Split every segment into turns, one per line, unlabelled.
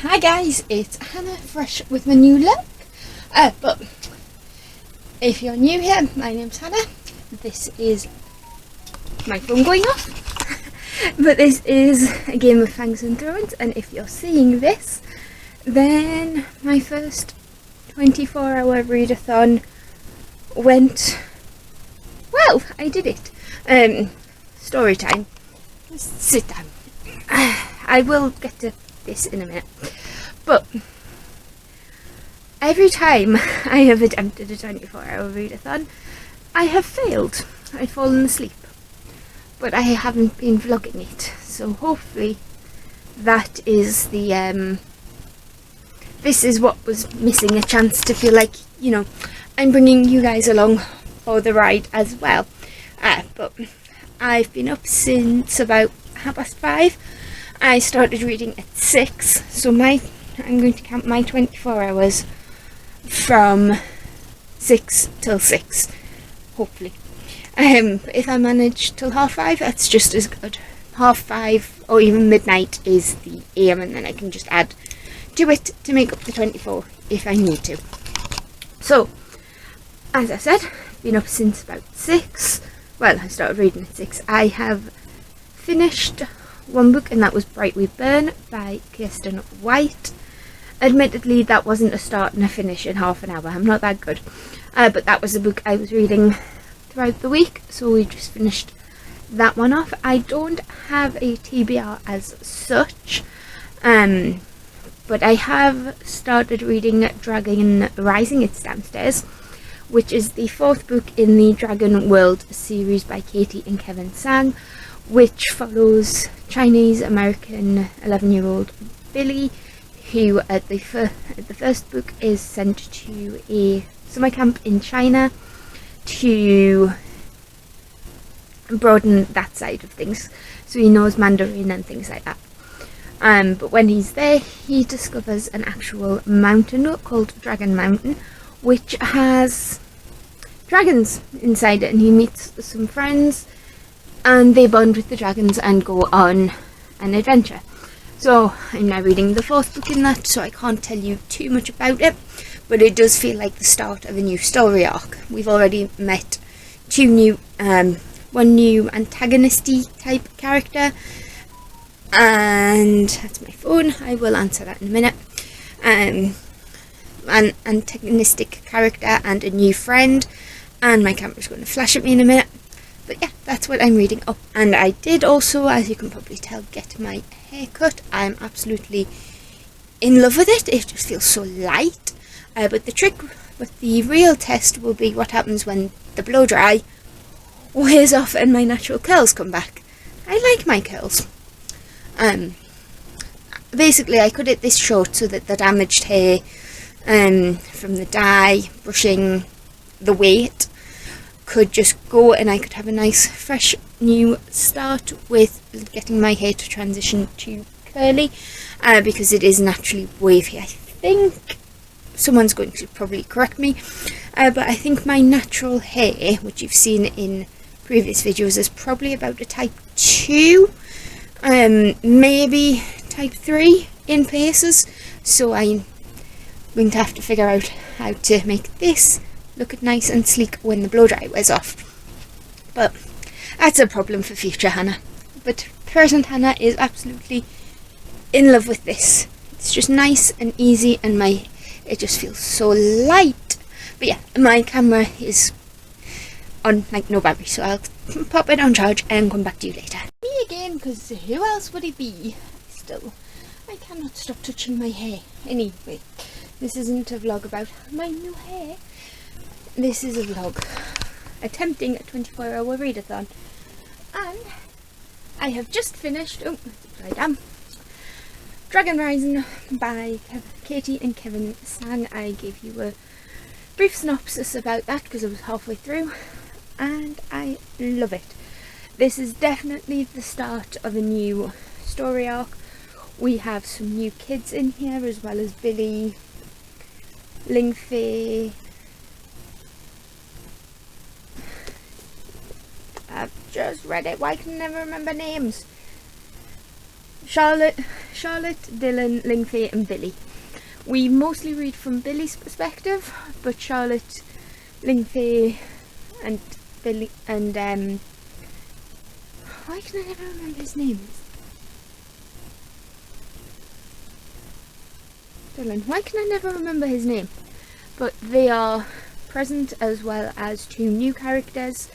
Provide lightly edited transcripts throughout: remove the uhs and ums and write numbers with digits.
Hi guys, it's Hannah, fresh with my new look. But if you're new here, my name's Hannah. This is my phone going off. But this is a game of Fangs and Thrones, and if you're seeing this, then my first 24-hour readathon went well. I did it. Story time. Just sit down. I will get to this in a minute, but every time I have attempted a 24-hour readathon, I have failed. I've fallen asleep, but I haven't been vlogging it, so hopefully that is the this is what was missing, a chance to feel like, you know, I'm bringing you guys along for the ride as well. But I've been up since about 5:30. I started reading at 6, so I'm going to count my 24 hours from 6 till 6, hopefully. If I manage till 5:30, that's just as good. 5:30 or even midnight is the aim, and then I can just add to it to make up the 24 if I need to. So, as I said, been up since about 6. Well, I started reading at 6. I have finished one book, and that was Bright We Burn by Kirsten White. Admittedly, that wasn't a start and a finish in half an hour. I'm not that good. But that was the book I was reading throughout the week, so we just finished that one off. I don't have a TBR as such, but I have started reading Dragon Rising. It's downstairs, which is the 4th book in the Dragon World series by Katie and Kevin Sang, which follows Chinese-American 11-year-old Billy, who at the first book is sent to a summer camp in China to broaden that side of things, so he knows Mandarin and things like that. But when he's there, he discovers an actual mountain called Dragon Mountain, which has dragons inside it, and he meets some friends, and they bond with the dragons and go on an adventure. So I'm now reading the 4th book in that, so I can't tell you too much about it, but it does feel like the start of a new story arc. We've already met one new antagonisty type character, and that's my phone, I will answer that in a minute. An antagonistic character and a new friend, and my camera's going to flash at me in a minute. But yeah, that's what I'm reading up. And I did also, as you can probably tell, get my hair cut. I'm absolutely in love with it. It just feels so light. But the trick with the real test will be what happens when the blow dry wears off and my natural curls come back. I like my curls. Basically, I cut it this short so that the damaged hair from the dye, brushing, the weight, could just go, and I could have a nice fresh new start with getting my hair to transition to curly, because it is naturally wavy. I think someone's going to probably correct me, but I think my natural hair, which you've seen in previous videos, is probably about a type 2, maybe type 3 in places, so I'm going to have to figure out how to make this look nice and sleek when the blow dry wears off. But that's a problem for future Hannah. But present Hannah is absolutely in love with this. It's just nice and easy, and it just feels so light. But yeah, my camera is on like no battery, so I'll pop it on charge and come back to you later. Me again, because who else would it be? Still, I cannot stop touching my hair. Anyway, this isn't a vlog about my new hair. This is a vlog attempting a 24-hour readathon, and I have just finished, Dragon Rising by Katie and Kevin Sang. I gave you a brief synopsis about that because I was halfway through, and I love it. This is definitely the start of a new story arc. We have some new kids in here, as well as Billy, Ling Fei. I've just read it, why can I never remember names? Charlotte, Dylan, Lingfei and Billy. We mostly read from Billy's perspective, but Charlotte, Lingfei and Billy and why can I never remember his name? Dylan. Why can I never remember his name? But they are present, as well as 2 new characters,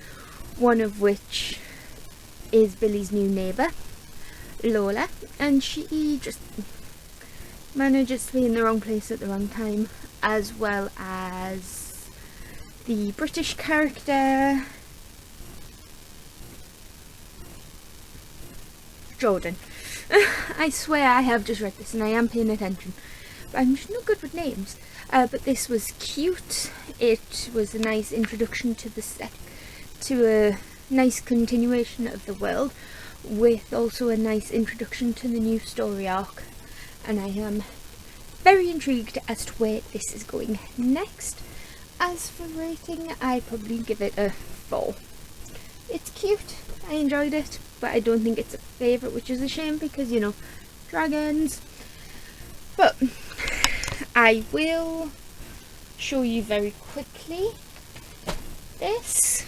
one of which is Billy's new neighbour, Lola, and she just manages to be in the wrong place at the wrong time, as well as the British character Jordan. I swear I have just read this and I am paying attention, but I'm just not good with names. But this was cute. It was a nice introduction to the set, to a nice continuation of the world, with also a nice introduction to the new story arc, and I am very intrigued as to where this is going next. As for rating, I probably give it a 4. It's cute, I enjoyed it, but I don't think it's a favourite, which is a shame because, you know, dragons. But I will show you very quickly. This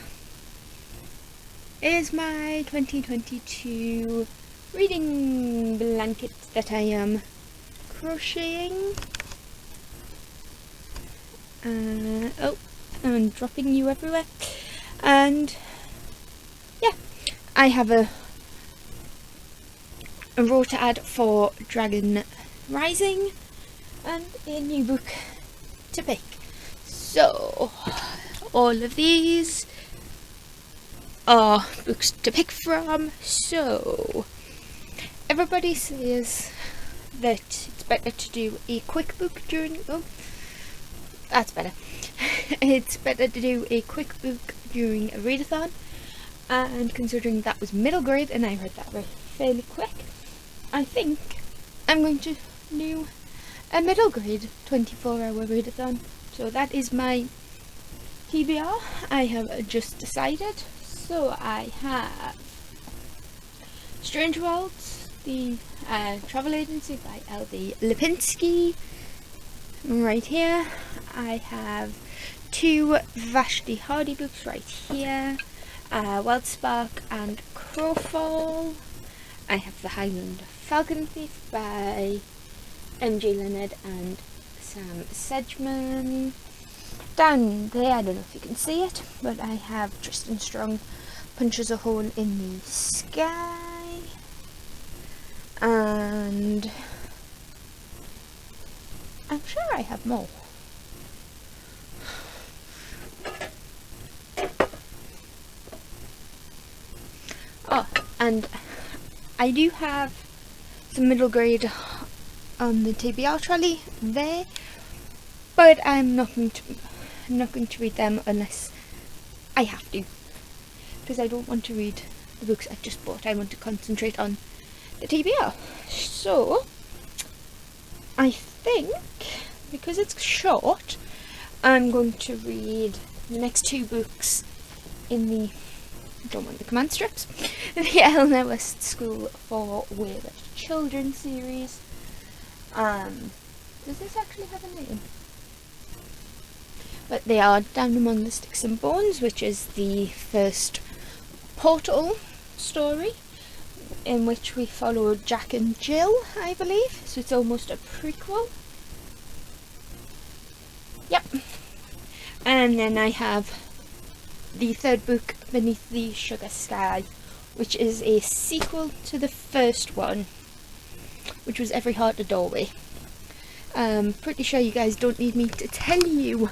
is my 2022 reading blanket that I am crocheting. Oh, I'm dropping you everywhere. And yeah, I have a row to add for Dragon Rising and a new book to pick. So all of these are books to pick from. So everybody says that it's better to do a quick book during that's better. It's better to do a quick book during a readathon, and considering that was middle grade and I read that fairly quick, I think I'm going to do a middle grade 24-hour readathon. So that is my TBR. I have just decided. So I have Strange Worlds, the travel agency by L.D. Lipinski. Right here. I have 2 Vashti Hardy books right here. Wildspark and Crowfall. I have The Highland Falcon Thief by M.G. Leonard and Sam Sedgman. Down there, I don't know if you can see it, but I have Tristan Strong Punches a Hole in the Sky. And I'm sure I have more. Oh, and I do have some middle grade on the TBR trolley there, but I'm not going to read them unless I have to, because I don't want to read the books I've just bought. I want to concentrate on the TBR. So I think, because it's short, I'm going to read the next 2 books in the, I don't want the command strips, the Eleanor West School for Weird Children series. Does this actually have a name? But they are Down Among the Sticks and Bones, which is the first Portal story, in which we follow Jack and Jill, I believe. So it's almost a prequel. Yep. And then I have the 3rd book, Beneath the Sugar Sky, which is a sequel to the first one, which was Every Heart a Doorway. Pretty sure you guys don't need me to tell you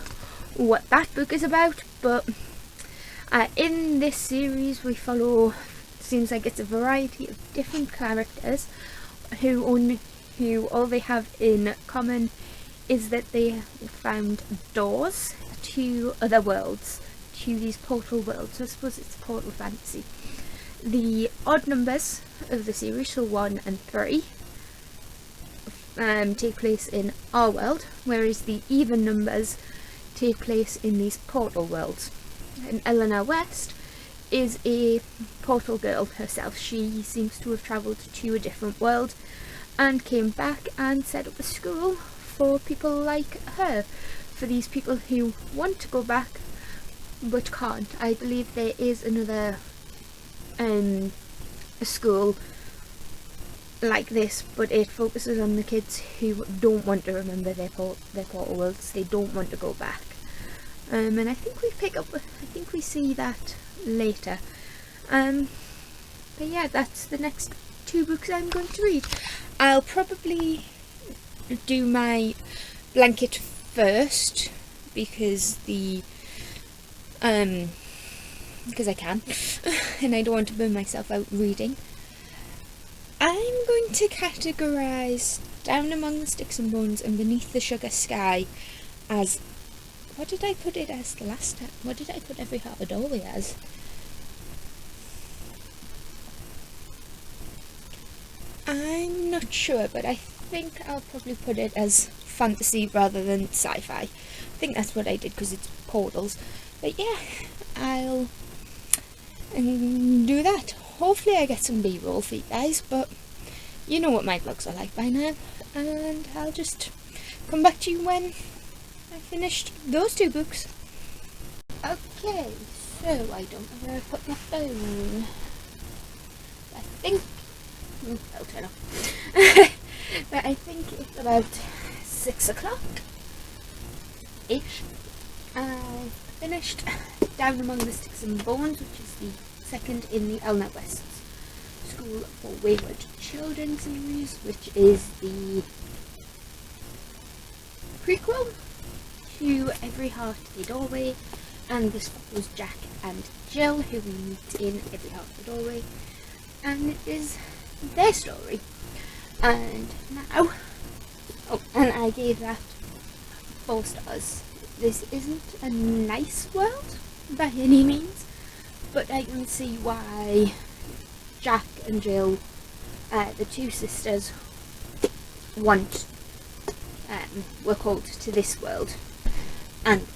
what that book is about, but in this series we follow, seems like it's a variety of different characters who all they have in common is that they found doors to other worlds, to these portal worlds. So I suppose it's portal fantasy. The odd numbers of the series, so 1 and 3, take place in our world, whereas the even numbers take place in these portal worlds. And Eleanor West is a portal girl herself. She seems to have travelled to a different world and came back and set up a school for people like her, for these people who want to go back but can't. I believe there is another a school like this, but it focuses on the kids who don't want to remember their portal worlds. They don't want to go back, and I think we see that later. But yeah, that's the next 2 books I'm going to read. I'll probably do my blanket first because because I can and I don't want to burn myself out reading. I'm going to categorise Down Among the Sticks and Bones and Beneath the Sugar Sky as, what did I put it as the last time? What did I put Every Heart a Doorway as? I'm not sure, but I think I'll probably put it as fantasy rather than sci-fi. I think that's what I did because it's portals. But yeah, I'll do that. Hopefully I get some B-roll for you guys, but you know what my vlogs are like by now, and I'll just come back to you when I finished those 2 books. Okay, so I don't know where I put my phone. I think I'll turn off. But I think it's about 6 o'clock ish. I finished Down Among the Sticks and Bones, which is the second in the Elna West's School for Wayward Children series, which is the prequel to Every Heart a Doorway, and this follows Jack and Jill, who we meet in Every Heart a Doorway, and it is their story. And now, and I gave that 4 stars. This isn't a nice world by any means, but I can see why Jack and Jill, the 2 sisters, were called to this world, and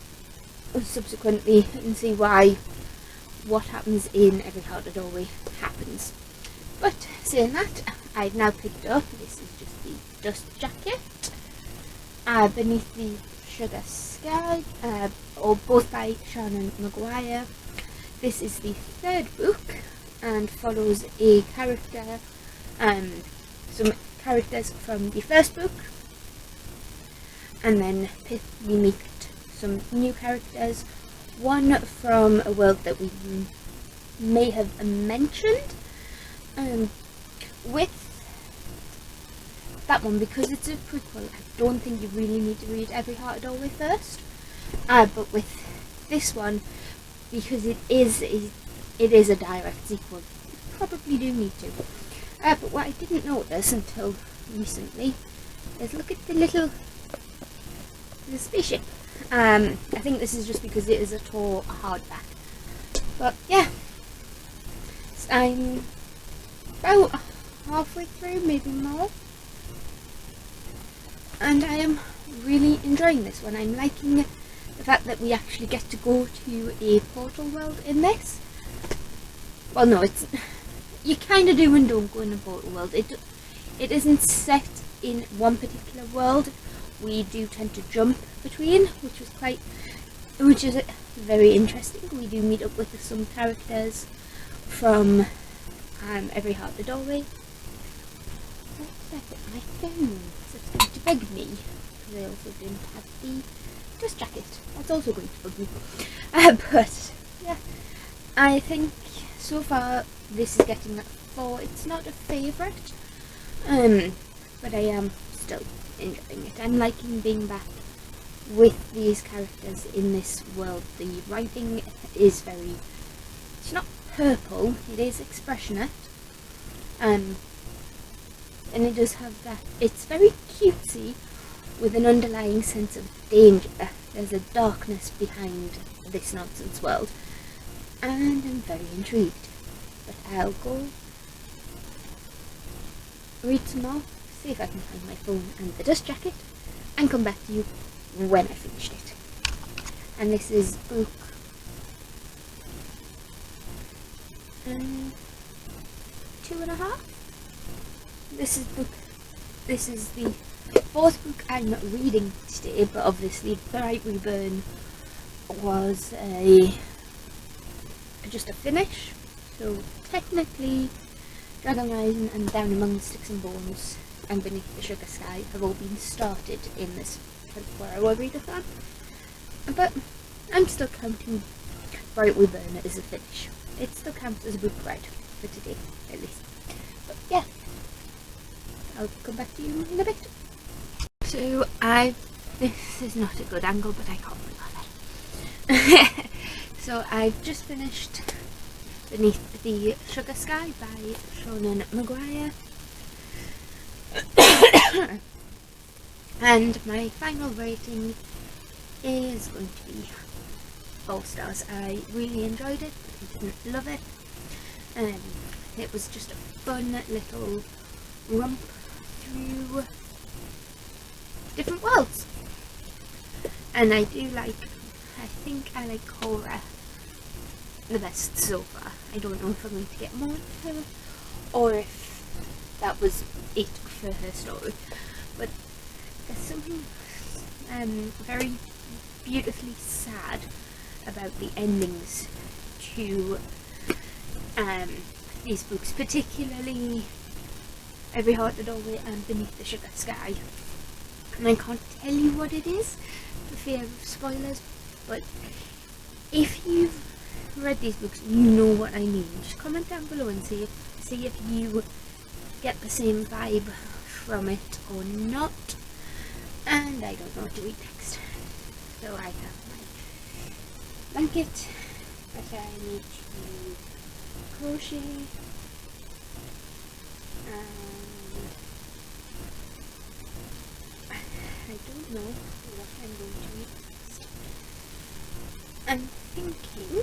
subsequently I can see why what happens in Every Heart a Doorway happens. But saying that, I've now picked up, this is just the dust jacket, Beneath the Sugar Sky, both by Shannon Maguire. This is the 3rd book and follows a character, some characters from the 1st book, and then we meet some new characters, one from a world that we may have mentioned. With that one, because it's a prequel, I don't think you really need to read Every Heart a Doorway first, but with this one, because it is a direct sequel, you probably do need to. But what I didn't notice until recently is, look at the spaceship. I think this is just because it is a tall hardback. But yeah, so I'm about halfway through, maybe more, and I am really enjoying this one. I'm liking the fact that we actually get to go to a portal world in this. Well, no, it's, you kind of do and don't go in a portal world. It isn't set in one particular world. We do tend to jump between, which is very interesting. We do meet up with some characters from Every Heart a Doorway. Where did I put my phone? It's going to bug me, because I also didn't have the dust jacket. That's also going to bug me. But yeah, I think so far this is getting that 4. It's not a favourite, but I am still enjoying it. I'm liking being back with these characters in this world. The writing is it's not purple, it is expressionate, and it does have that, it's very cutesy with an underlying sense of danger. There's a darkness behind this nonsense world, and I'm very intrigued. But I'll go read some more, see if I can find my phone and the dust jacket, and come back to you when I finished it. And this is book 2.5. This is the fourth book I'm reading today, but obviously Bright Reburn was just a finish. So technically, Dragon Rising and Down Among the Sticks and Bones and Beneath the Sugar Sky have all been started in this 24-hour readathon, but I'm still counting Bright Reburn as a finish. It still counts as a book read for today, at least. But yeah, I'll come back to you in a bit. So this is not a good angle, but I can't believe it. So I've just finished Beneath the Sugar Sky by Seanan McGuire. And my final rating is going to be 4 stars. I really enjoyed it, but I didn't love it. It was just a fun little romp through different worlds. And I think I like Cora the best so far. I don't know if I'm going to get more of her, or if that was it for her story. But there's something very beautifully sad about the endings to these books, particularly Every Heart a Doorway and Beneath the Sugar Sky. And I can't tell you what it is for fear of spoilers, but if you've read these books, you know what I mean. Just comment down below and see if you get the same vibe from it or not. And I don't know what to read next. So I have my blanket that I need to crochet, and I don't know what I'm going to read next. I'm thinking,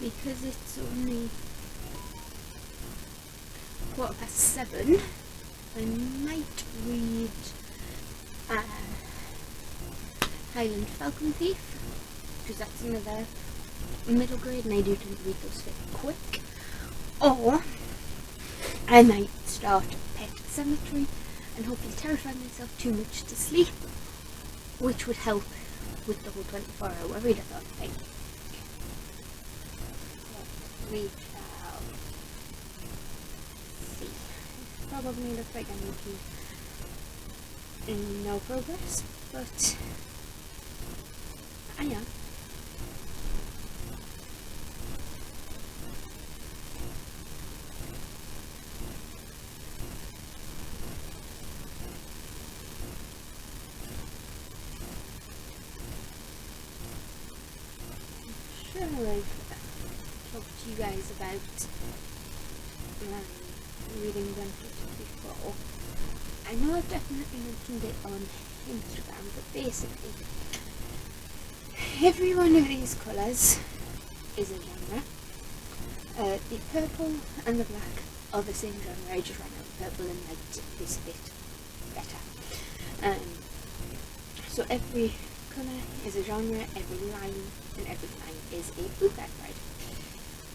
because it's only 7:15, I might read Highland Falcon Thief, because that's another middle grade and I do tend to read those fairly quick. Or I might start Pet Cemetery and hopefully terrify myself too much to sleep, which would help with the whole 24-hour readathon thing. We shall see. It probably looks like I'm making no progress, but I am. I've talked to you guys about reading Blanket before. I know I've definitely mentioned it on Instagram, but basically every one of these colours is a genre. The purple and the black are the same genre. I just ran out of purple and liked this bit better. So every colour is a genre, every line and every line is a book I've read.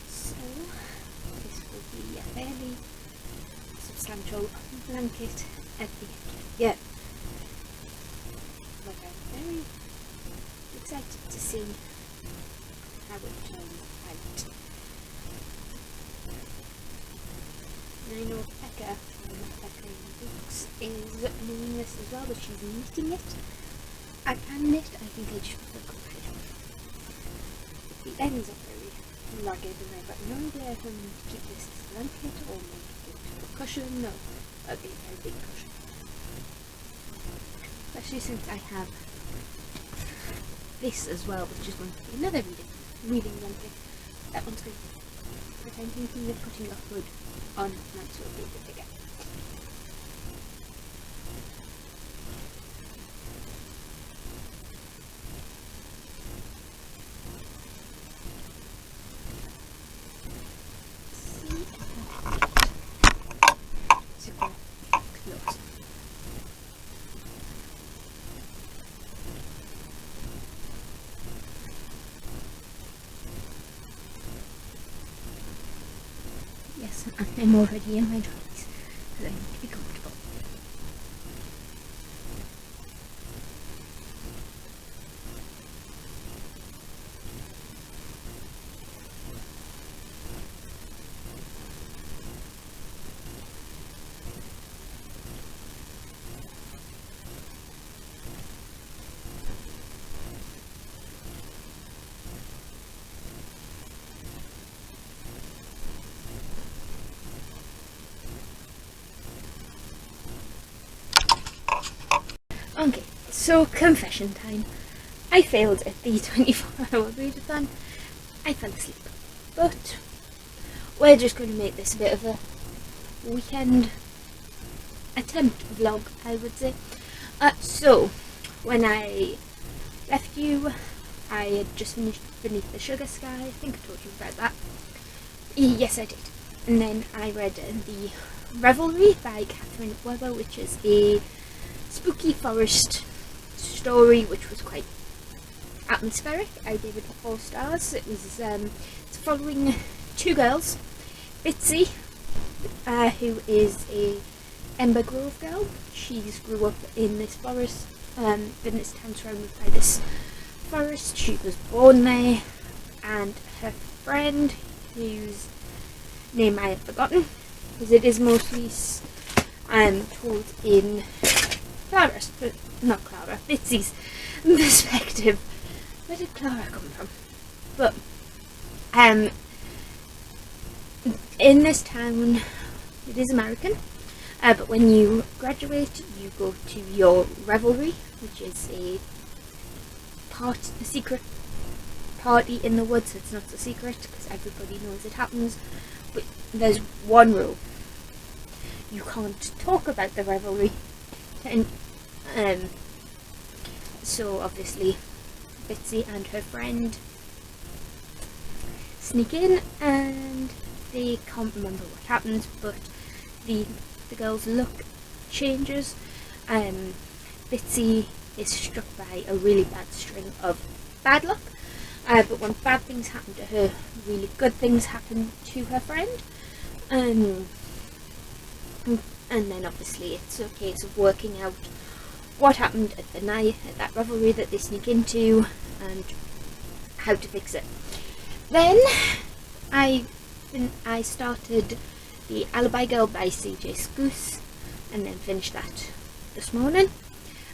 So this will be a fairly substantial blanket at the end of the year. But I'm very excited to see how it turns out. And I know Becca from Becca in Books is doing this as well, but she's knitting it. I can knit, I think I just prefer crochet. The ends are very rugged and I've got no idea if I'm going to keep this as a blanket or I'm going to do it as a cushion. No, that would be a very big cushion. Especially since I have this as well, which is going to be another reading blanket. That one's going to be, but I'm thinking of putting a hood on mine so it'll be a bit bigger. and I'm already in my jollies because I need to be comfortable. Okay, so confession time. I failed at the 24-hour readathon. I fell asleep. But we're just going to make this a bit of a weekend attempt vlog, I would say. So, when I left you, I had just finished Beneath the Sugar Sky. I think I told you about that. Yes, I did. And then I read The Revelry by Catherine Weber, which is a spooky forest story which was quite atmospheric. I gave it 4 stars. It was it's following 2 girls, Bitsy, who is a Ember Grove girl. She's grew up in this forest, in this town surrounded by this forest. She was born there, and her friend, whose name I have forgotten, because it is mostly told in Clara's, but not Clara, Bitsy's perspective. Where did Clara come from? But in this town, it is American, but when you graduate, you go to your revelry, which is a secret party in the woods. It's not a secret because everybody knows it happens, but there's one rule: you can't talk about the revelry. So obviously Bitsy and her friend sneak in, and they can't remember what happens, but the girl's luck changes. Bitsy is struck by a really bad string of bad luck, but when bad things happen to her, really good things happen to her friend. And then obviously it's a case of working out what happened at the night, at that revelry that they sneak into, and how to fix it. Then I started The Alibi Girl by C.J. Scoose, and then finished that this morning.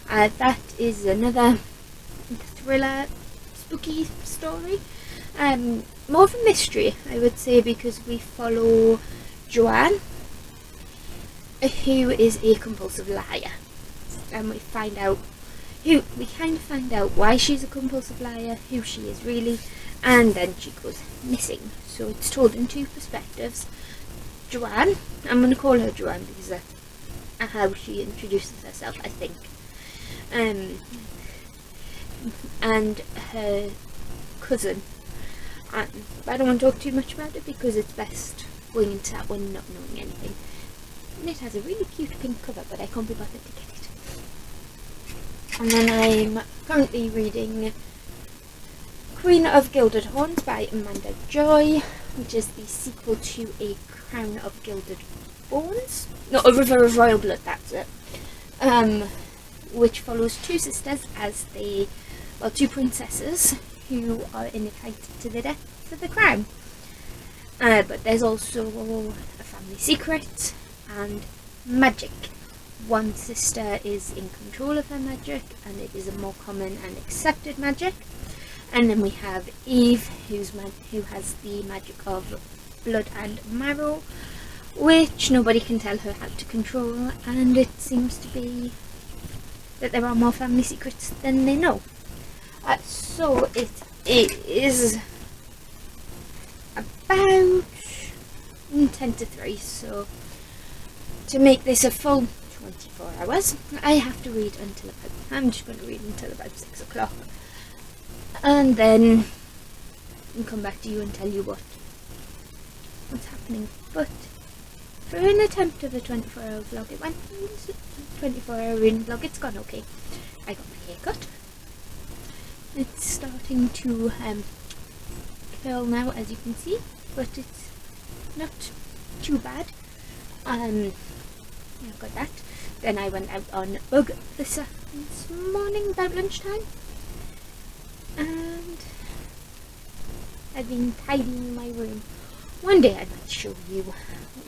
That is another thriller, spooky story. More of a mystery, I would say, because we follow Joanne, who is a compulsive liar, and we kind of find out why she's a compulsive liar, who she is really, and then she goes missing. So it's told in 2 perspectives. Joanne, I'm going to call her Joanne because that's how she introduces herself, I think, and her cousin. But I don't want to talk too much about it because it's best going into that one not knowing anything. And it has a really cute pink cover, but I can't be bothered to get it. And then I'm currently reading Queen of Gilded Horns by Amanda Joy, which is the sequel to A Crown of Gilded Bones. No, A River of Royal Blood, that's it. Which follows 2 sisters as 2 princesses who are in a fight to the death for the crown. But there's also a family secret and magic. One sister is in control of her magic, and it is a more common and accepted magic. And then we have Eve, who has the magic of blood and marrow, which nobody can tell her how to control, and it seems to be that there are more family secrets than they know. So it is about 10 to 3, so to make this a full 24 hours, I have to read until about, I'm just going to read until about 6 o'clock. And then I'll come back to you and tell you what's happening. But for an attempt of a 24-hour vlog, it went 24-hour reading vlog, it's gone okay. I got my hair cut. It's starting to curl now, as you can see, but it's not too bad. I got that. Then I went out on bug this morning about lunchtime, and I've been tidying my room. One day I might show you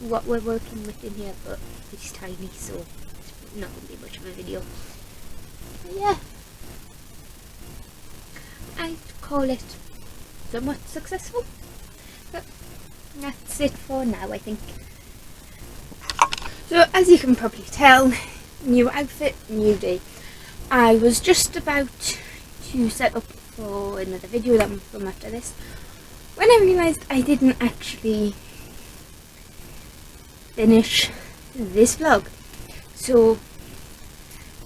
what we're working with in here, but it's tiny, so it's not going to be much of a video. But yeah, I'd call it somewhat successful, but that's it for now, I think. So as you can probably tell, new outfit, new day. I was just about to set up for another video that will come after this, when I realised I didn't actually finish this vlog. So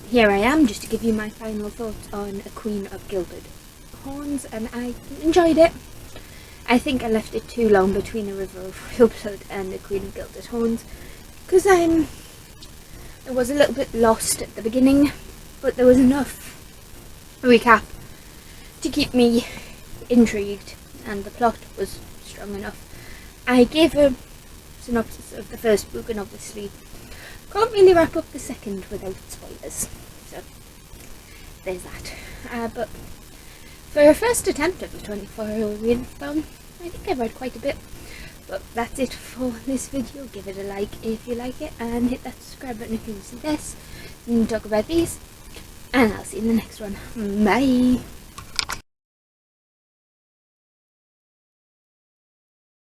here I am, just to give you my final thoughts on A Queen of Gilded Horns, and I enjoyed it. I think I left it too long between A River of Royal Blood and A Queen of Gilded Horns, because I was a little bit lost at the beginning, but there was enough recap to keep me intrigued, and the plot was strong enough. I gave a synopsis of the first book, and obviously can't really wrap up the second without spoilers, so there's that. But for a first attempt of a 24-hour readathon, I think I read quite a bit. But that's it for this video. Give it a like if you like it, and hit that subscribe button if you want to see this and talk about these, and I'll see you in the next one. Bye!